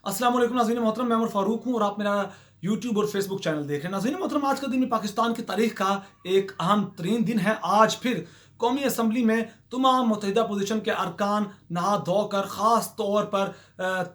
अस्सलाम वालेकुम नाज़रीन मोहतरम, मैं उमर फारूक हूँ और आप मेरा यूट्यूब और फेसबुक चैनल देख रहे हैं। नाज़रीन मोहतरम, आज का दिन भी पाकिस्तान की तारीख का एक अहम तरीन दिन है। आज फिर कौमी असम्बली में तमाम मुत्तहिदा पोजीशन के अरकान नहा धोकर ख़ास तौर पर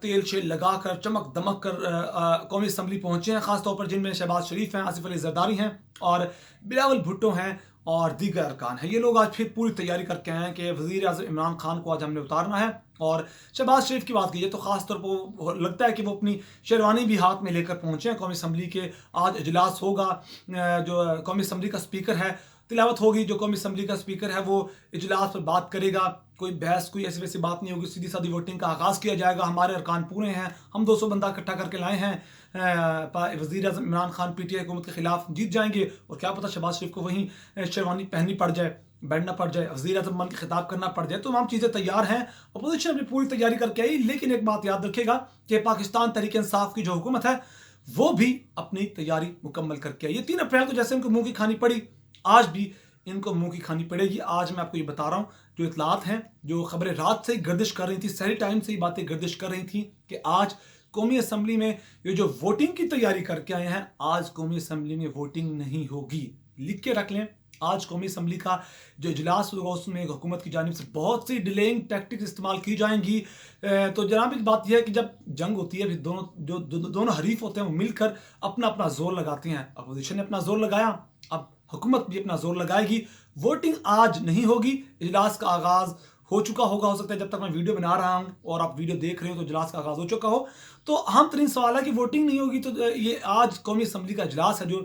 तेल शेल लगाकर चमक दमक कर कौमी असम्बली पहुँचे हैं। ख़ास तौर पर जिनमें शहबाज शरीफ हैं, आसिफ अली जरदारी हैं और बिलावल भुट्टो हैं और दीगर अरकान हैं। ये लोग आज फिर पूरी तैयारी करके आए हैं कि वज़ीर आज़म इमरान खान को आज हमने उतारना है। और शहबाज शरीफ की बात कीजिए तो ख़ास तौर पर लगता है कि वो अपनी शेरवानी भी हाथ में लेकर पहुँचे हैं। कौमी असम्बली के आज इजलास होगा, जो कौमी असम्बली का स्पीकर है तिलावत होगी, जो कौमी असम्बली का स्पीकर है वो इजलास पर बात करेगा। कोई बहस कोई ऐसी वैसी बात नहीं होगी, सीधी सादी वोटिंग का आगाज़ किया जाएगा। हमारे अरकान पूरे हैं, हम 200 बंदा इकट्ठा करके लाए हैं। वज़ीर आज़म इमरान खान PTI हुकूमत के खिलाफ जीत जाएंगे और क्या पता शहबाज शरीफ को वहीं शेरवानी पहननी पड़ जाए, बैठना पड़ जाए, वज़ीर आज़म बन के खिताब करना पड़ जाए। तो तमाम चीज़ें तैयार हैं, अपोजिशन अपनी पूरी तैयारी करके आई। लेकिन एक बात याद रखेगा कि पाकिस्तान तहरीक इंसाफ की जो हुकूमत है वो भी अपनी तैयारी मुकम्मल करके आई। ये 3 अप्रैल को जैसे उनको मुँह की खानी पड़ी, आज भी इनको मुंह की खानी पड़ेगी। आज मैं आपको ये बता रहा हूँ, जो इतलात हैं, जो खबरें रात से ही गर्दिश कर रही थी, सहरी टाइम से ही बातें गर्दिश कर रही थी कि आज कौमी असम्बली में ये जो वोटिंग की तैयारी करके आए हैं, आज कौमी असम्बली में वोटिंग नहीं होगी। लिख के रख लें, आज कौमी असम्बली का जो इजलास होगा उसमें हुकूमत की जानिब से बहुत सी डिलेइंग टैक्टिक्स इस्तेमाल की जाएंगी। तो जनाब एक बात यह है कि जब जंग होती है, दोनों हरीफ होते हैं वो मिलकर अपना अपना जोर लगाते हैं। अपोजिशन ने अपना जोर लगाया, अब हुकूमत भी अपना जोर लगाएगी। वोटिंग आज नहीं होगी, इजलास का आगाज़ हो चुका होगा, हो सकता है जब तक मैं वीडियो बना रहा हूँ और आप वीडियो देख रहे हो तो इजलास का आगाज़ हो चुका हो। तो अहम तरीन सवाल है कि वोटिंग नहीं होगी। तो ये आज कौमी असम्बली का इजलास है जो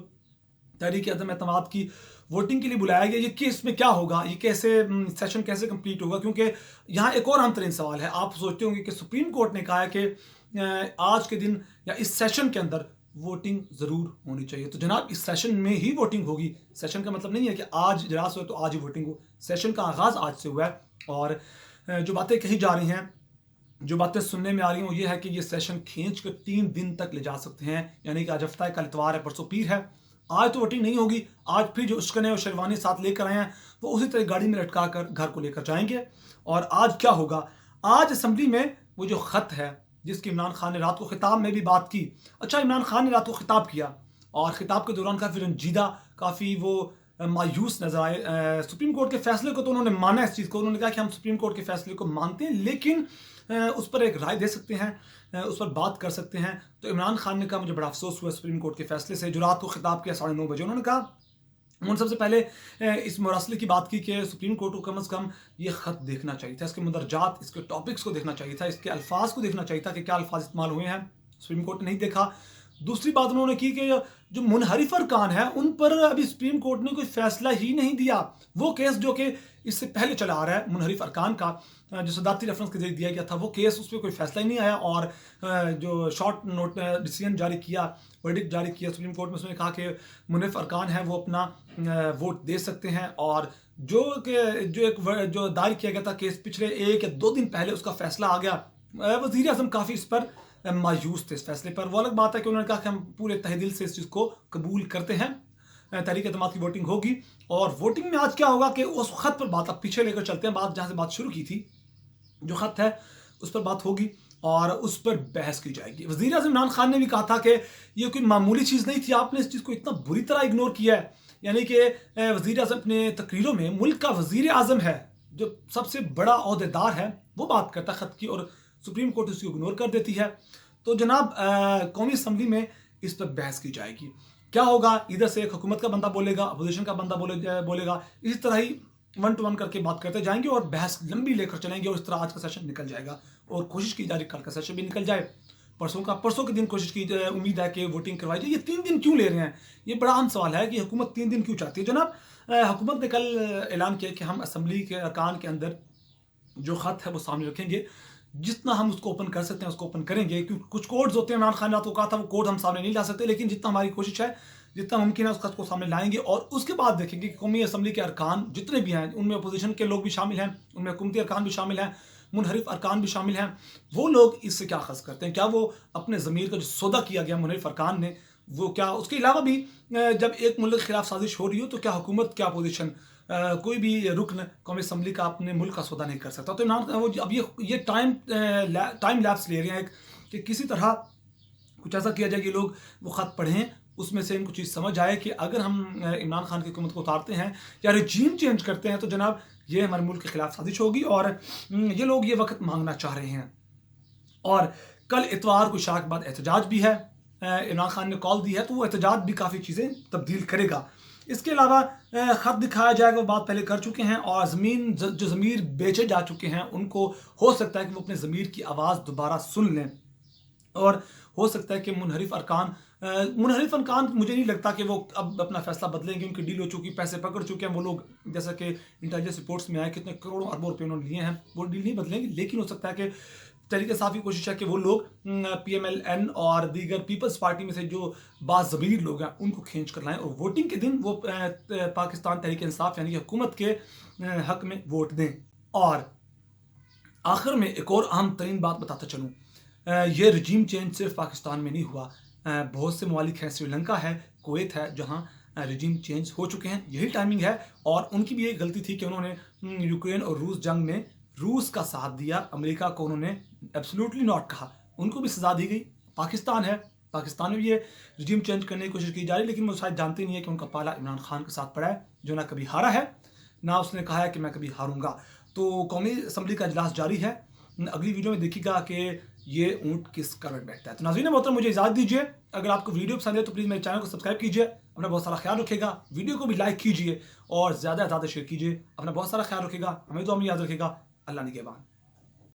तहरीक अदम एतमाद की वोटिंग के लिए बुलाया गया। ये केस में क्या होगा, ये कैसे सेशन कैसे कंप्लीट होगा, क्योंकि यहाँ एक और अहम तरीन सवाल है। आप सोचते होंगे कि सुप्रीम कोर्ट ने कहा है कि आज के दिन या इस सेशन के अंदर वोटिंग ज़रूर होनी चाहिए। तो जनाब इस सेशन में ही वोटिंग होगी। सेशन का मतलब नहीं है कि आज इजलास हो तो आज ही वोटिंग हो। सेशन का आगाज़ आज से हुआ है और जो बातें कही जा रही हैं, जो बातें सुनने में आ रही हैं वो ये है कि ये सेशन खींच कर 3 दिन तक ले जा सकते हैं। यानी कि आज हफ्ता है, कल इतवार है, परसों पीर है। आज तो वोटिंग नहीं होगी। आज फिर जो उश्कने और शेरवानी साथ लेकर आए हैं वो उसी तरह गाड़ी में लटका कर घर को लेकर जाएंगे। और आज क्या होगा, आज असम्बली में वो जो ख़त है जिसकी इमरान खान ने रात को खिताब में भी बात की। अच्छा, इमरान खान ने रात को खिताब किया और खिताब के दौरान काफ़ी रंजीदा, काफ़ी वो मायूस नजर आए। सुप्रीम कोर्ट के फैसले को तो उन्होंने माना, इस चीज़ को उन्होंने कहा कि हम सुप्रीम कोर्ट के फैसले को मानते हैं, लेकिन उस पर एक राय दे सकते हैं, उस पर बात कर सकते हैं। तो इमरान खान ने कहा मुझे बड़ा अफसोस हुआ सुप्रीम कोर्ट के फैसले से। जो रात को खिताब किया 9:30 बजे, उन्होंने कहा, उन्होंने सबसे पहले इस मुरासले की बात की कि सुप्रीम कोर्ट को कम अज़ कम ये ख़त देखना चाहिए था, इसके मुदरजात, इसके टॉपिक्स को देखना चाहिए था, इसके अल्फाज को देखना चाहिए था कि क्या अल्फाज इस्तेमाल हुए हैं। सुप्रीम कोर्ट ने नहीं देखा। दूसरी बात उन्होंने की कि जो मुनहरिफ अरकान है उन पर अभी सुप्रीम कोर्ट ने कोई फैसला ही नहीं दिया। वो केस जो कि इससे पहले चला आ रहा है मुनहरिफ अरकान का, जो सदारती रेफरेंस के जरिए दिया गया था, वो केस, उस पर कोई फैसला ही नहीं आया। और जो शॉर्ट नोट डिसीजन जारी किया, वर्डिक्ट जारी किया सुप्रीम कोर्ट में, उसने कहा कि मुनहरिफ अरकान है वो अपना वोट दे सकते हैं। और जो दायर किया गया था केस पिछले 1 या 2 दिन पहले, उसका फैसला आ गया। वज़ीर आज़म काफ़ी इस पर मायूस थे, इस फैसले पर। वो अलग बात है कि उन्होंने कहा कि हम पूरे तहे दिल से इस चीज़ को कबूल करते हैं। तहरीक एतमाद की वोटिंग होगी और वोटिंग में आज क्या होगा कि उस खत पर बात, अब पीछे लेकर चलते हैं बात, जहाँ से बात शुरू की थी, जो खत है उस पर बात होगी और उस पर बहस की जाएगी। वज़ीर आज़म इमरान खान ने भी कहा था कि ये कोई मामूली चीज़ नहीं थी, आपने इस चीज़ को इतना बुरी तरह इग्नोर किया है। यानी कि वज़ीर आज़म अपने तकरीरों में मुल्क का वज़ीर आज़म है, जो सबसे बड़ा ओहदेदार है, वो बात करता खत की और सुप्रीम कोर्ट उसको इग्नोर कर देती है। तो जनाब कौमी असम्बली में इस पर बहस की जाएगी। क्या होगा, इधर से एक हुकूमत का बंदा बोलेगा, अपोजिशन का बंदा बोलेगा, इसी तरह ही 1 to 1 करके बात करते जाएंगे और बहस लंबी लेकर चलेंगे और इस तरह आज का सेशन निकल जाएगा। और कोशिश की जा रही कल का सेशन भी निकल जाए, परसों के दिन कोशिश की उम्मीद है कि वोटिंग करवाई जाए। ये 3 दिन क्यों ले रहे हैं, ये बड़ा अहम सवाल है कि हुकूमत 3 दिन क्यों चाहती है। जनाब हुकूमत ने कल ऐलान किया कि हम असम्बली के अरकान के अंदर जो ख़त है वो सामने रखेंगे, जितना हम उसको ओपन कर सकते हैं उसको ओपन करेंगे। क्योंकि कुछ कोड्स होते हैं, इमरान खान ने आपको कहा था वो कोड हम सामने नहीं ला सकते, लेकिन जितना हमारी कोशिश है, जितना मुमकिन है उस खत को सामने लाएंगे और उसके बाद देखेंगे कि कौमी असम्बली के अरकान जितने भी हैं, उनमें अपोजिशन के लोग भी शामिल हैं, उनमें हुकूमती अरकान भी शामिल हैं, मुनहरिफ अरकान भी शामिल हैं, वो लोग इससे क्या खस करते हैं। क्या वो अपने ज़मीर का जो सौदा किया गया मुनहरिफ अरकान ने, वो क्या, उसके अलावा भी जब एक मुल्क के खिलाफ साजिश हो रही हो तो क्या हुकूमत, क्या अपोजिशन, कोई भी रुकन कौमी असम्बली का अपने मुल्क का सौदा नहीं कर सकता। तो इमरान वो अब ये टाइम लैप्स ले रहे हैं, एक कि किसी तरह कुछ ऐसा किया जाए कि लोग वो ख़त पढ़ें, उसमें से इनको चीज़ समझ आए कि अगर हम इमरान खान की हुकूमत को उतारते हैं या रिजीम चेंज करते हैं तो जनाब ये हमारे मुल्क के खिलाफ साजिश होगी और ये लोग ये वक्त मांगना चाह रहे हैं। और कल इतवार को इशा के बाद एहतजाज भी है, इमरान खान ने कॉल दी है, तो वो एहतजाज भी काफ़ी चीज़ें तब्दील करेगा। इसके अलावा ख़त दिखाया जाएगा, वो बात पहले कर चुके हैं, और ज़मीन जो ज़मीर बेचे जा चुके हैं उनको हो सकता है कि वो अपने ज़मीर की आवाज़ दोबारा सुन लें, और हो सकता है कि मुनहरिफ अरकान मुझे नहीं लगता कि वो अब अपना फैसला बदलेंगे। उनकी डील हो चुकी, पैसे पकड़ चुके हैं वो लोग, जैसा कि इंटेलिजेंस रिपोर्ट्स में आए कितने करोड़ों अरबों रुपए उन्होंने लिए हैं, वो डील नहीं बदलेंगे। लेकिन हो सकता है कि तहरीक इंसाफ की कोशिश है कि वो लोग PMLN और दीगर पीपल्स पार्टी में से जो बाज़मीर लोग हैं उनको खींच कर लाएं और वोटिंग के दिन वो पाकिस्तान तहरीक इंसाफ यानी कि हुकूमत के हक में वोट दें। और आखिर में एक और अहम तरीन बात बताता चलूँ, ये रजीम चेंज सिर्फ पाकिस्तान में नहीं हुआ, बहुत से ममालिक हैं, श्रीलंका है, कुवैत है, जहाँ रजीम चेंज हो चुके हैं। यही टाइमिंग है, और उनकी भी एक गलती थी कि उन्होंने यूक्रेन और रूस जंग में रूस का साथ दिया, अमेरिका को उन्होंने एब्सोल्युटली नॉट कहा, उनको भी सज़ा दी गई। पाकिस्तान है, पाकिस्तान में भी ये रजीम चेंज करने की कोशिश की जा रही है, लेकिन वो शायद जानते नहीं है कि उनका पाला इमरान खान के साथ पड़ा है, जो ना कभी हारा है ना उसने कहा है कि मैं कभी हारूंगा। तो कौमी असम्बली का इजलास जारी है, अगली वीडियो में देखिएगा कि ये ऊँट किस कलर बैठता है। तो नाज़रीन मोहतरम, मुझे इजाज़त दीजिए। अगर आपको वीडियो पसंद है तो प्लीज़ मेरे चैनल को सब्सक्राइब कीजिए, अपना बहुत सारा ख्याल रखिएगा, वीडियो को भी लाइक कीजिए और ज़्यादा से ज़्यादा शेयर कीजिए। अपना बहुत सारा ख्याल रखिएगा, हमें तो हम याद रखिएगा। अल्लाह निगहबान।